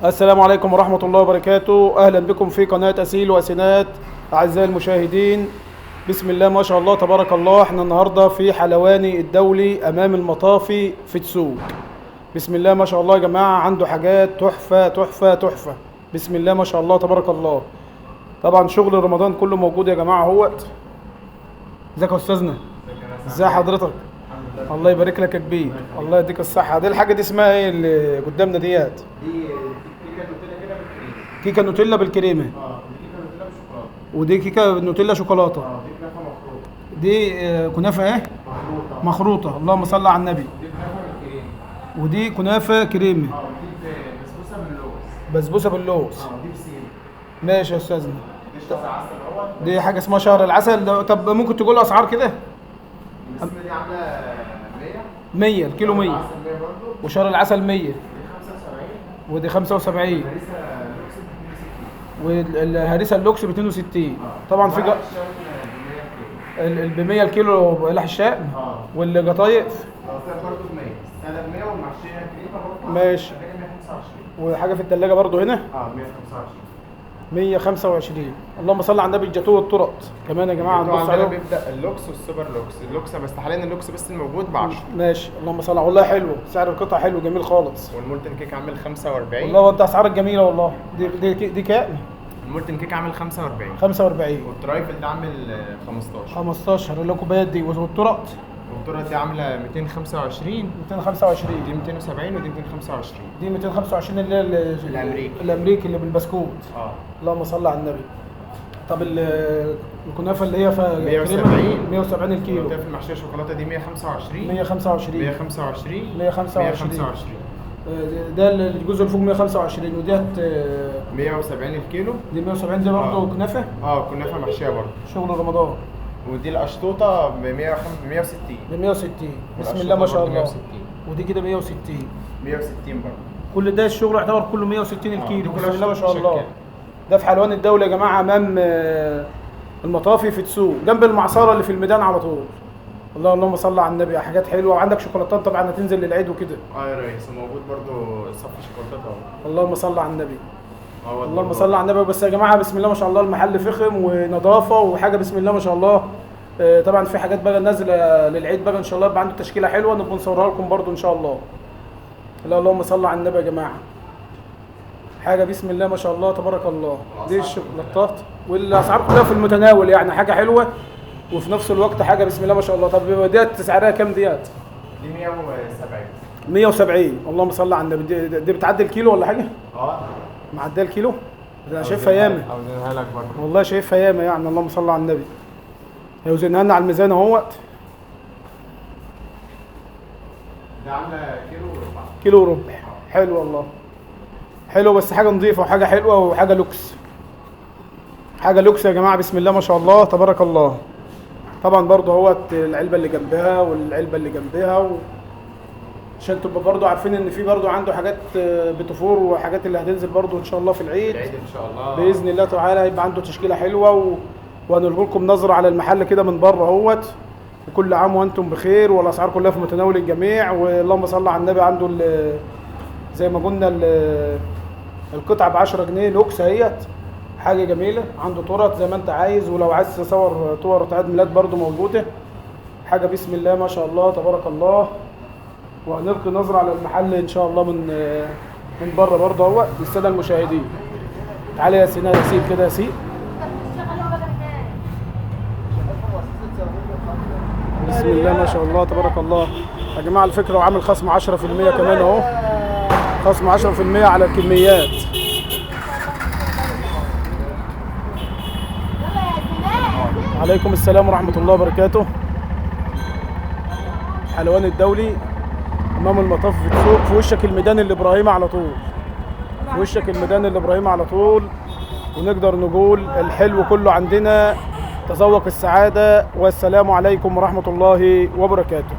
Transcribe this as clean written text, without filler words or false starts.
السلام عليكم ورحمة الله وبركاته. أهلا بكم في قناة أسيل وأسينات. أعزائي المشاهدين، بسم الله ما شاء الله تبارك الله. احنا النهاردة في حلواني الدولي أمام المطافي في تسوق. بسم الله ما شاء الله يا جماعة، عنده حاجات تحفة تحفة تحفة. بسم الله ما شاء الله تبارك الله. طبعا شغل رمضان كله موجود يا جماعة اهوت. ازيك يا أستاذنا؟ ازي حضرتك؟ الله يبارك لك يا كبير، الله يديك الصحة. دي الحاجة دي اسمها ايه اللي قدامنا ديت؟ دي كيكه نوتيلا كده بالكريم. كيكة نوتيلا بالكريمة. ودي كيكه نوتيلا بالشوكولاته. ودي كيكة نوتيلا شوكولاتة. دي كنافه مخروطه. دي كنافة ايه؟ مخروطة. اللهم صل على النبي. دي كنافه بالكريم. ودي كنافة كريمة. ودي بسبوسه باللوز. بسبوسة باللوز. دي بسيم. ماشي يا استاذنا. دي شهر عسل اهوت. دي حاجة اسمها شهر العسل. طب ممكن تقول اسعار كده؟ البسمه دي عامله 100 الكيلو 100. عسل 100 برضه. وشهر العسل 100. دي 75. ودي 75. هريسه لوكس ب 260. والهريسة اللوكس ب 62. طبعا في ب 100 الكيلو بلح الشام. والقطايف برضه ب 100. ساده ب 100 والمحشيه كريمه برضه. ماشي. 125. وحاجة في الثلاجة برضو هنا 125. 125. اللهم صل على النبي. الجاتوه والطرط كمان يا جماعة طبعا نبص عندنا عليهم. بيبدا اللوكس والسوبر لوكس. اللوكس بس حاليا اللوكس بس الموجود ب 10. ماشي. اللهم صل والله حلو، سعر القطعة حلو جميل خالص. والمولتن كيك عامل 45. والله انت اسعارك جميله والله. دي كام؟ المولتن كيك عامل 45. 45. والترايفل ده عامل 15. 15 اللي الكوبايات دي. والطرق والتورت دي عامله 225. 225. دي 270 ودي 225. دي 225 اللي هي الامريكي اللي بالبسكوت. اللهم صل على النبي. طب الكنافه اللي هي 170. 170 الكيلو. الكنافه المحشيه شوكولاته دي 125. 125. 125. 125. ده الجزء اللي فوق 125. وديت 170 الكيلو. دي 170. دي برضه كنافه. كنافه محشيه برضه. شغل رمضان. ودي القشطوطه ب 160. ب 160. بسم الله ما شاء الله. 160. ودي كده 160. 160 برضه. كل ده الشغل يعتبر كله 160 الكيلو. دي بسم الله ما شاء كلها الله. ده في حلوان الدولة يا جماعة أمام المطافي في تسوق، جنب المعصرة اللي في الميدان على طول. اللهم صل على النبي. حاجات حلوة. وعندك شوكولاتات طبعا هتنزل للعيد وكده. يا ريس موجود برضه صف شوكولاتات اهو. اللهم صل على النبي. اللهم صل على النبي. بس يا جماعة بسم الله ما شاء الله المحل فخم ونظافة وحاجة بسم الله ما شاء الله. طبعا في حاجات بقى نازلة للعيد بقى ان شاء الله يبقى عنده تشكيلة حلوة نبقى نصورها لكم برضه ان شاء الله. اللهم صل على النبي يا جماعة. حاجه بسم الله ما شاء الله تبارك الله. دي الشوكولاتات والاسعار كلها في المتناول، يعني حاجه حلوه وفي نفس الوقت حاجه بسم الله ما شاء الله. طب ديت سعرها كام ديت؟ دي 170. 170. اللهم صل على النبي. دي بتعدي الكيلو ولا حاجه؟ معديه الكيلو؟ ده انا شايفها ياما. اوزنها لك برضه. والله شايفها ياما يعني. اللهم صل على النبي. هيوزنها لنا على الميزان اهوت. ده عامله كيلو وربع. كيلو وربع. حلو والله. حلو بس حاجه نظيفه وحاجه حلوه وحاجه لوكس. حاجه لوكس يا جماعه بسم الله ما شاء الله تبارك الله. طبعا برضه اهوت العلبه اللي جنبها والعلبه اللي جنبها عشان تبقى برضه عارفين ان في برضه عنده حاجات بتفور وحاجات اللي هتنزل برضه ان شاء الله في العيد. ان شاء الله باذن الله تعالى هيبقى عنده تشكيله حلوه وهنلقي لكم نظره على المحل كده من بره اهوت. وكل عام وانتم بخير والاسعار كلها في متناول الجميع. واللهم صل على النبي. عنده زي ما قلنا القطعه ب 10 جنيه لوكس اهيت. حاجه جميله. عنده تورت زي ما انت عايز، ولو عايز تصور تورت عيد ميلاد برضو موجوده. حاجه بسم الله ما شاء الله تبارك الله. وهنلقي نظره على المحل ان شاء الله من بره برضه اهو للساده المشاهدين. تعالى يا سينا يا سيد كده يا سيد. بسم الله ما شاء الله تبارك الله يا جماعه. الفكره وعامل خصم 10% كمان اهو. خصم 10% على الكميات. عليكم السلام ورحمة الله وبركاته. حلوان الدولي أمام المطاف في السوق، في وشك الميدان الإبراهيمي على طول. في وشك الميدان الإبراهيمي على طول. ونقدر نقول الحلو كله عندنا. تذوق السعادة. والسلام عليكم ورحمة الله وبركاته.